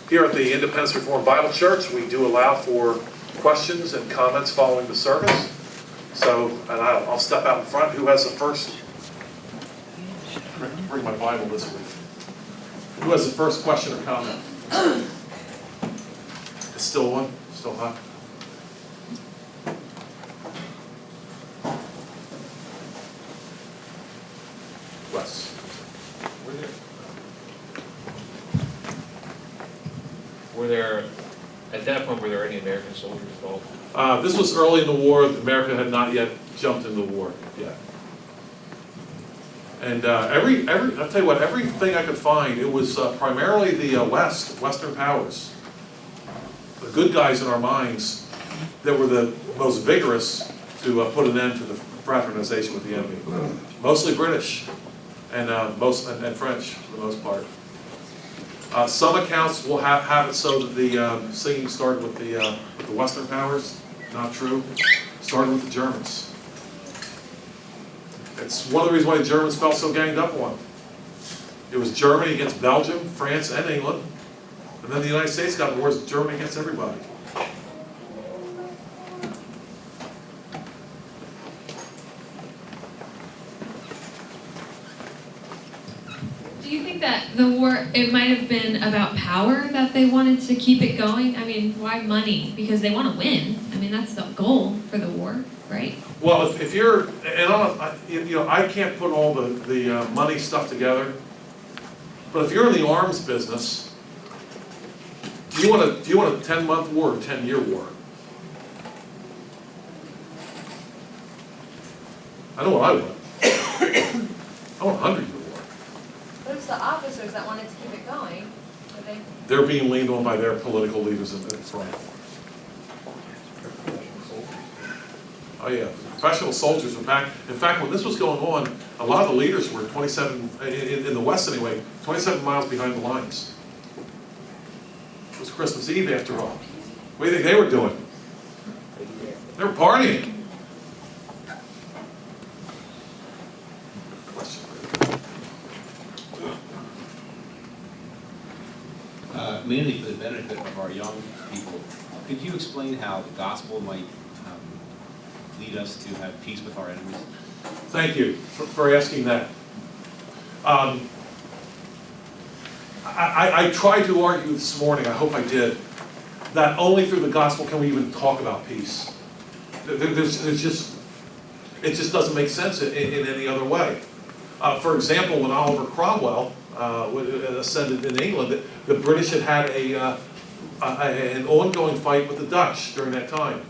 Here at the Independence Reformed Bible Church, we do allow for questions and comments following the service. So, and I'll step out in front. Who has the first? Bring my Bible this week. Who has the first question or comment? It's still one? Still hot? Wes. Were there, at that point, were there any American soldiers involved? This was early in the war. America had not yet jumped into the war yet. And I'll tell you what, everything I could find, it was primarily the Western powers, the good guys in our minds, that were the most vigorous to put an end to the fraternization with the enemy. Mostly British and French for the most part. Some accounts will have it so that the singing started with the Western powers. Not true. Started with the Germans. It's one of the reasons why the Germans felt so ganged up on. It was Germany against Belgium, France, and England. And then the United States got wars with Germany against everybody. Do you think that the war, it might have been about power that they wanted to keep it going? I mean, why money? Because they want to win. I mean, that's the goal for the war, right? Well, if you're, and I can't put all the money stuff together, but if you're in the arms business, do you want a 10-month war or a 10-year war? I know what I want. I want a 100-year war. But it's the officers that wanted to keep it going. They're being leaned on by their political leaders in front. Oh yeah, professional soldiers were back. In fact, when this was going on, a lot of the leaders were 27, in the West anyway, 27 miles behind the lines. It was Christmas Eve after all. What do you think they were doing? They were partying. Mainly for the benefit of our young people, could you explain how the gospel might lead us to have peace with our enemies? Thank you for asking that. I tried to argue this morning, I hope I did, that only through the gospel can we even talk about peace. It just doesn't make sense in any other way. For example, when Oliver Cromwell ascended in England, the British had an ongoing fight with the Dutch during that time.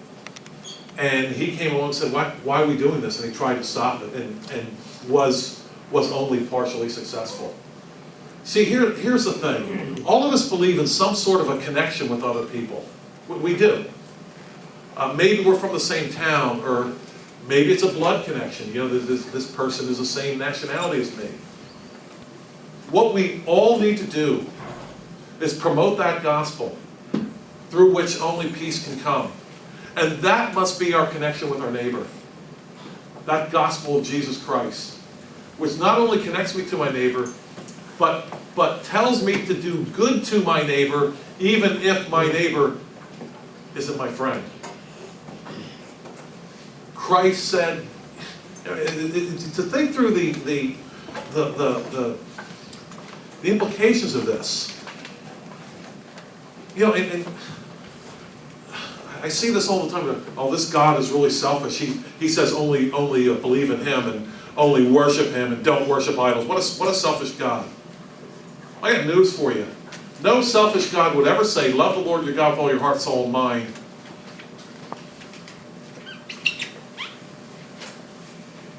And he came along and said, why are we doing this? And he tried to stop it and was only partially successful. See, here's the thing. All of us believe in some sort of a connection with other people. We do. Maybe we're from the same town, or maybe it's a blood connection. You know, this person is the same nationality as me. What we all need to do is promote that gospel through which only peace can come. And that must be our connection with our neighbor. That gospel of Jesus Christ, which not only connects me to my neighbor, but tells me to do good to my neighbor, even if my neighbor isn't my friend. Christ said, to think through the implications of this. You know, and I see this all the time. Oh, this God is really selfish. He says only believe in Him and only worship Him and don't worship idols. What a selfish God. I got news for you. No selfish God would ever say, love the Lord your God with all your heart, soul, and mind.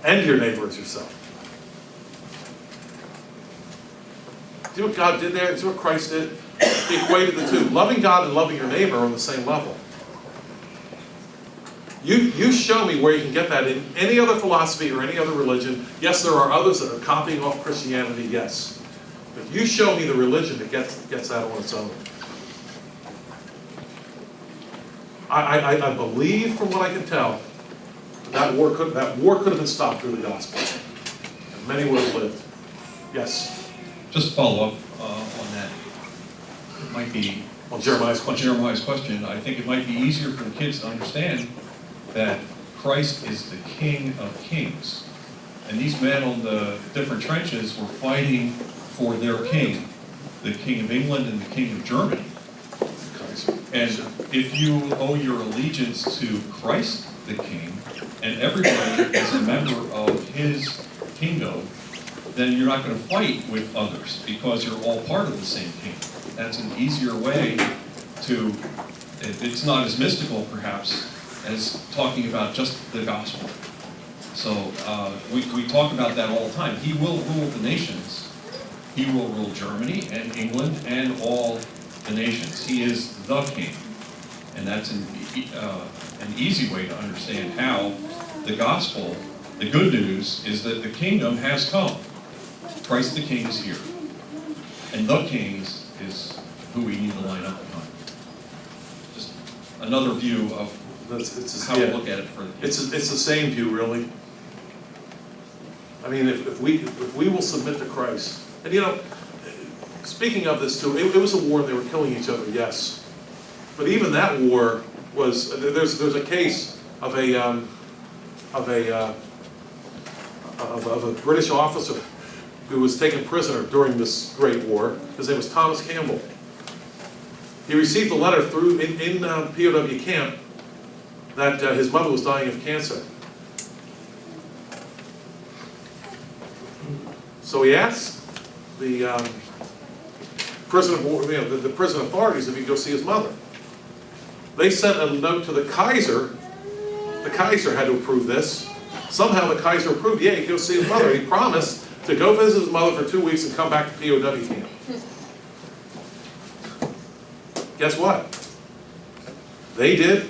And your neighbor as yourself. See what God did there? See what Christ did? He equated the two. Loving God and loving your neighbor are on the same level. You show me where you can get that in any other philosophy or any other religion. Yes, there are others that are copying off Christianity, yes. But you show me the religion that gets that on its own. I believe, from what I can tell, that war could have been stopped through the gospel. And many would have lived. Yes? Just to follow up on that. might be, On Jeremiah's on question. Jeremiah's question, I think it might be easier for the kids to understand that Christ is the King of Kings. And these men on the different trenches were fighting for their king, the King of England and the King of Germany. And if you owe your allegiance to Christ the King, and everybody is a member of his kingdom, then you're not going to fight with others because you're all part of the same king. That's an easier way to, it's not as mystical perhaps as talking about just the gospel. So we talk about that all the time. He will rule the nations. He will rule Germany and England and all the nations. He is the king. And that's an easy way to understand how the gospel, the good news, is that the kingdom has come. Christ the King is here. And the king is who we need to line up behind. Just another view of how we look at it for the kids. It's the same view, really. I mean, if we will submit to Christ, and you know, speaking of this too, it was a war and they were killing each other, yes. But even that war was, there's a case of a British officer who was taken prisoner during this Great War. His name was Thomas Campbell. He received a letter through in POW camp that his mother was dying of cancer. So he asked the prison the prison authorities if he could go see his mother. They sent a note to the Kaiser. The Kaiser had to approve this. Somehow the Kaiser approved, yeah, he could go see his mother. He promised to go visit his mother for 2 weeks and come back to POW camp. Guess what? They did,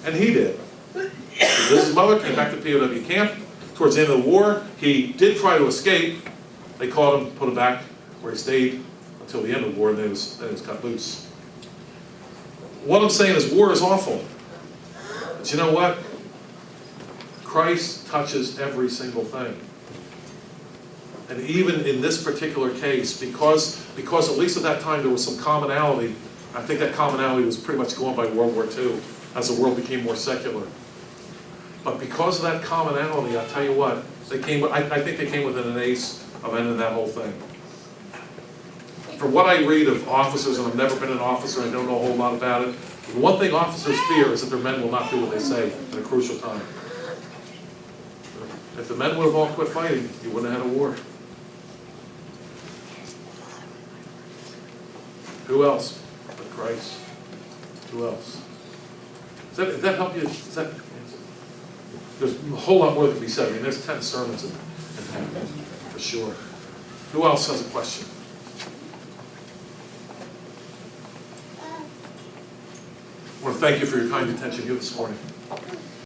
and he did. He visited his mother, came back to POW camp. Towards the end of the war, he did try to escape. They caught him, put him back where he stayed until the end of the war, and then he was cut loose. What I'm saying is war is awful. But you know what? Christ touches every single thing. And even in this particular case, because at least at that time there was some commonality, I think that commonality was pretty much gone by World War II as the world became more secular. But because of that commonality, I'll tell you what, I think they came within an ace of ending that whole thing. From what I read of officers, and I've never been an officer, I don't know a whole lot about it, the one thing officers fear is that their men will not do what they say at a crucial time. If the men would have all quit fighting, you wouldn't have had a war. Who else but Christ? Who else? Does that help you? There's a whole lot more that can be said. I mean, there's 10 sermons in that, for sure. Who else has a question? I want to thank you for your kind attention here this morning.